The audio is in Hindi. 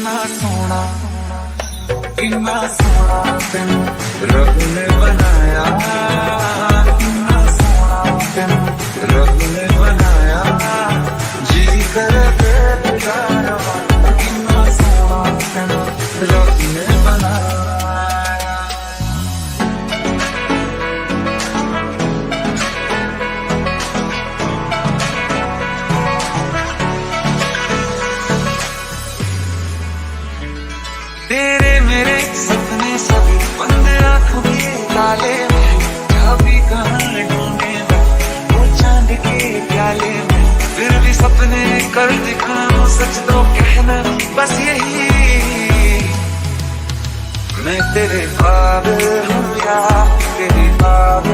कितना सोना तेनू रब ने बनाया, कितना सोना तेनू रब ने बनाया, जी करे कितना सोना तेनू रब ने बनाया। तेरे मेरे सपने सभी बंद आँखों के ताले में, कभी कहाँ ढूंढे वो चांद के प्याले में, फिर भी सपने कर दिखाऊं सच तो कहना बस यही, मैं तेरे ख्वाब हूँ या तेरी ख्वाब